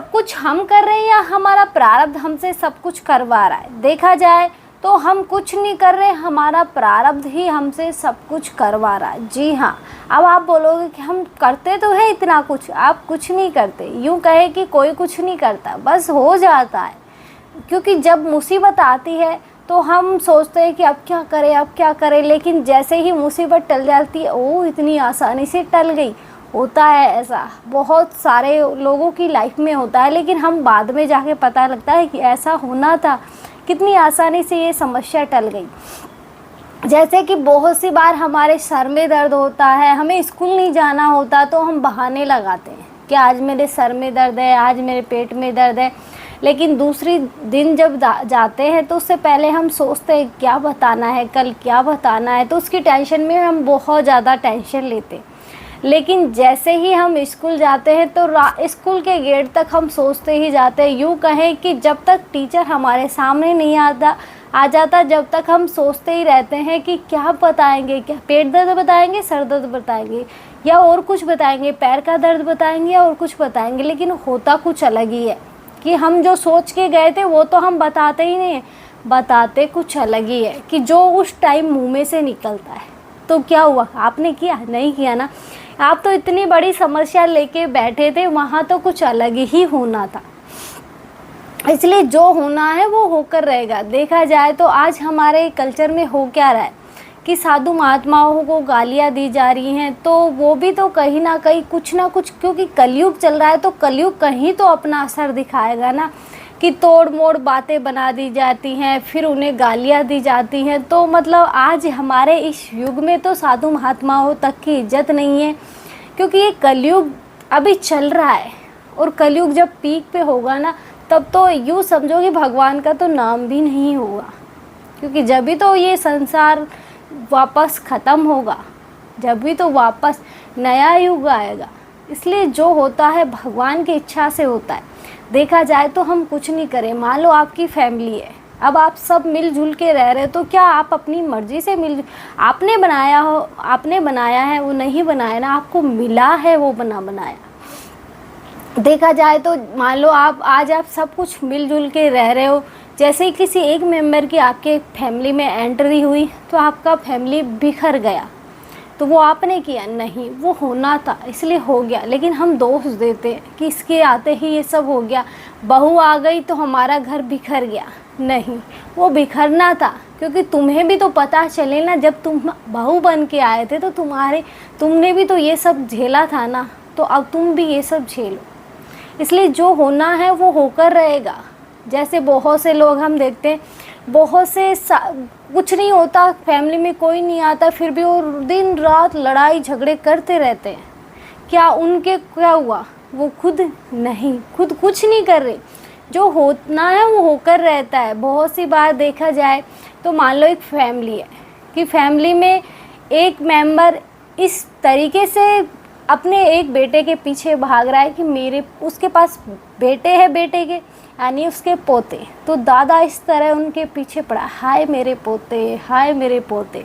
सब कुछ हम कर रहे हैं या हमारा प्रारब्ध हमसे सब कुछ करवा रहा है? देखा जाए तो हम कुछ नहीं कर रहे, हमारा प्रारब्ध ही हमसे सब कुछ करवा रहा है। जी हाँ। अब आप बोलोगे कि हम करते तो है इतना कुछ, आप कुछ नहीं करते। यूँ कहे कि कोई कुछ नहीं करता, बस हो जाता है। क्योंकि जब मुसीबत आती है तो हम सोचते हैं कि अब क्या करें, अब क्या करें, लेकिन जैसे ही मुसीबत टल जाती है, ओ इतनी आसानी से टल गई। होता है ऐसा, बहुत सारे लोगों की लाइफ में होता है, लेकिन हम बाद में जाके पता लगता है कि ऐसा होना था, कितनी आसानी से ये समस्या टल गई। जैसे कि बहुत सी बार हमारे सर में दर्द होता है, हमें स्कूल नहीं जाना होता तो हम बहाने लगाते हैं कि आज मेरे सर में दर्द है, आज मेरे पेट में दर्द है। लेकिन दूसरी दिन जब जाते हैं तो उससे पहले हम सोचते हैं क्या बताना है, कल क्या बताना है, तो उसकी टेंशन में हम बहुत ज़्यादा टेंशन लेते हैं। लेकिन जैसे ही हम स्कूल जाते हैं तो स्कूल के गेट तक हम सोचते ही जाते हैं। यूँ कहें कि जब तक टीचर हमारे सामने नहीं आ जाता, जब तक हम सोचते ही रहते हैं कि क्या बताएंगे, क्या पेट दर्द बताएंगे, सर दर्द बताएंगे, या और कुछ बताएंगे, पैर का दर्द बताएंगे, या और कुछ बताएंगे। लेकिन होता कुछ अलग ही है कि हम जो सोच के गए थे वो तो हम बताते ही नहीं, बताते कुछ अलग ही है कि जो उस टाइम मुँह में से निकलता है। तो क्या हुआ, आपने किया? नहीं किया ना। आप तो इतनी बड़ी समस्या लेके बैठे थे, वहाँ तो कुछ अलग ही होना था। इसलिए जो होना है वो होकर रहेगा। देखा जाए तो आज हमारे कल्चर में हो क्या रहा है कि साधु महात्माओं को गालियाँ दी जा रही हैं, तो वो भी तो कहीं ना कहीं कुछ ना कुछ, क्योंकि कलयुग चल रहा है तो कलयुग कहीं तो अपना असर दिखाएगा ना, कि तोड़ मोड़ बातें बना दी जाती हैं, फिर उन्हें गालियाँ दी जाती हैं। तो मतलब आज हमारे इस युग में तो साधु महात्माओं तक की इज्जत नहीं है, क्योंकि ये कलयुग अभी चल रहा है। और कलयुग जब पीक पे होगा ना, तब तो यूँ समझो कि भगवान का तो नाम भी नहीं होगा, क्योंकि जब भी तो ये संसार वापस ख़त्म होगा, जब भी तो वापस नया युग आएगा। इसलिए जो होता है भगवान की इच्छा से होता है। देखा जाए तो हम कुछ नहीं करें। मान लो आपकी फैमिली है, अब आप सब मिलजुल के रह रहे हो, तो क्या आप अपनी मर्ज़ी से आपने बनाया हो, आपने बनाया है, वो नहीं बनाया ना, आपको मिला है वो बनाया। देखा जाए तो मान लो आज आप सब कुछ मिलजुल के रह रहे हो, जैसे ही किसी एक मेंबर की आपके फैमिली में एंट्री हुई तो आपका फैमिली बिखर गया। तो वो आपने किया नहीं, वो होना था इसलिए हो गया। लेकिन हम दोष देते हैं कि इसके आते ही ये सब हो गया, बहू आ गई तो हमारा घर बिखर गया। नहीं, वो बिखरना था, क्योंकि तुम्हें भी तो पता चले ना, जब तुम बहू बन के आए थे तो तुमने भी तो ये सब झेला था ना, तो अब तुम भी ये सब झेलो। इसलिए जो होना है वो होकर रहेगा। जैसे बहुत से लोग हम देखते हैं, बहुत से कुछ नहीं होता, फैमिली में कोई नहीं आता, फिर भी वो दिन रात लड़ाई झगड़े करते रहते हैं। क्या उनके क्या हुआ? वो खुद कुछ नहीं कर रहे। जो होना है वो होकर रहता है। बहुत सी बार देखा जाए तो मान लो एक फैमिली है कि फैमिली में एक मेंबर इस तरीके से अपने एक बेटे के पीछे भाग रहा है कि उसके पास बेटे हैं, बेटे के यानी उसके पोते, तो दादा इस तरह उनके पीछे पड़ा, हाय मेरे पोते, हाय मेरे पोते।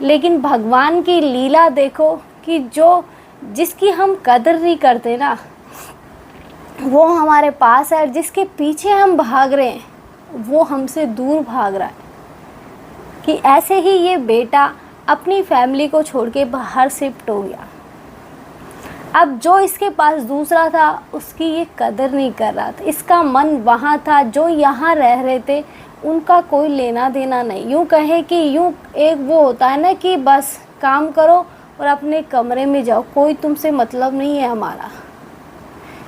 लेकिन भगवान की लीला देखो कि जिसकी हम कदर नहीं करते ना, वो हमारे पास है, जिसके पीछे हम भाग रहे हैं वो हमसे दूर भाग रहा है। कि ऐसे ही ये बेटा अपनी फैमिली को छोड़ के बाहर शिफ्ट हो गया। अब जो इसके पास दूसरा था उसकी ये कदर नहीं कर रहा था, इसका मन वहाँ था। जो यहाँ रह रहे थे उनका कोई लेना देना नहीं। यूँ कहे कि एक वो होता है ना कि बस काम करो और अपने कमरे में जाओ, कोई तुमसे मतलब नहीं है हमारा।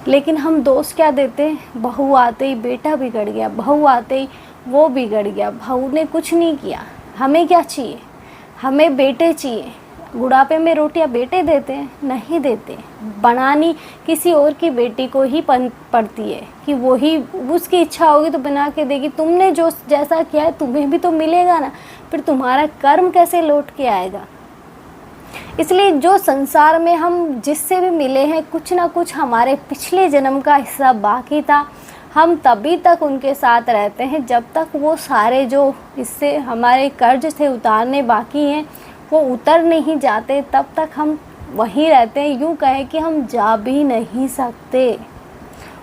लेकिन हम दोष क्या देते हैं? बहू आते ही बेटा बिगड़ गया, बहू आते ही वो बिगड़ गया। बहू ने कुछ नहीं किया, हमें क्या चाहिए? हमें बेटे चाहिए। बुढ़ापे में रोटियां बेटे देते हैं? नहीं देते। बनानी किसी और की बेटी को ही पड़ती है कि वो ही, उसकी इच्छा होगी तो बना के देगी। तुमने जो जैसा किया है तुम्हें भी तो मिलेगा ना, फिर तुम्हारा कर्म कैसे लौट के आएगा? इसलिए जो संसार में हम जिससे भी मिले हैं, कुछ ना कुछ हमारे पिछले जन्म का हिस्सा बाकी था। हम तभी तक उनके साथ रहते हैं जब तक वो सारे जो इससे हमारे कर्ज थे उतारने बाकी हैं वो उतर नहीं जाते, तब तक हम वहीं रहते हैं। यूँ कहें कि हम जा भी नहीं सकते।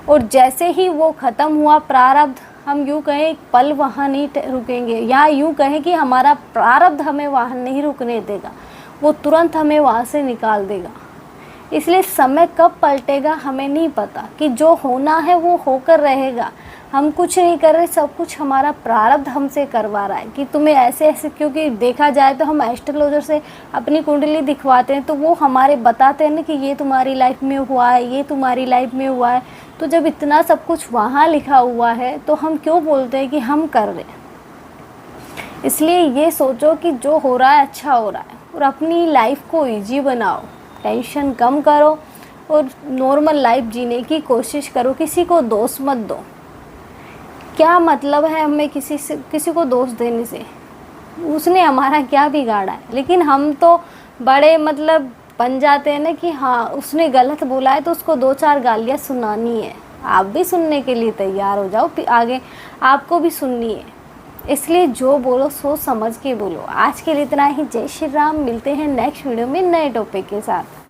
और जैसे ही वो ख़त्म हुआ प्रारब्ध, हम यूँ कहें एक पल वहाँ नहीं रुकेंगे, या यूँ कहें कि हमारा प्रारब्ध हमें वहाँ नहीं रुकने देगा, वो तुरंत हमें वहाँ से निकाल देगा। इसलिए समय कब पलटेगा हमें नहीं पता, कि जो होना है वो होकर रहेगा। हम कुछ नहीं कर रहे, सब कुछ हमारा प्रारब्ध हमसे करवा रहा है कि तुम्हें ऐसे ऐसे, क्योंकि देखा जाए तो हम एस्ट्रोलॉजर से अपनी कुंडली दिखवाते हैं तो वो हमारे बताते हैं ना कि ये तुम्हारी लाइफ में हुआ है, ये तुम्हारी लाइफ में हुआ है। तो जब इतना सब कुछ वहाँ लिखा हुआ है तो हम क्यों बोलते हैं कि हम कर रहे हैं। इसलिए ये सोचो कि जो हो रहा है अच्छा हो रहा है, और अपनी लाइफ को ईजी बनाओ, टेंशन कम करो और नॉर्मल लाइफ जीने की कोशिश करो। किसी को दोष मत दो। क्या मतलब है हमें किसी को दोष देने से, उसने हमारा क्या बिगाड़ा है। लेकिन हम तो बड़े मतलब बन जाते हैं ना कि हाँ उसने गलत बोला है तो उसको 2-4 गालियाँ सुनानी है। आप भी सुनने के लिए तैयार हो जाओ, आगे आपको भी सुननी है। इसलिए जो बोलो सोच समझ के बोलो। आज के लिए इतना ही। जय श्री राम। मिलते हैं नेक्स्ट वीडियो में नए टॉपिक के साथ।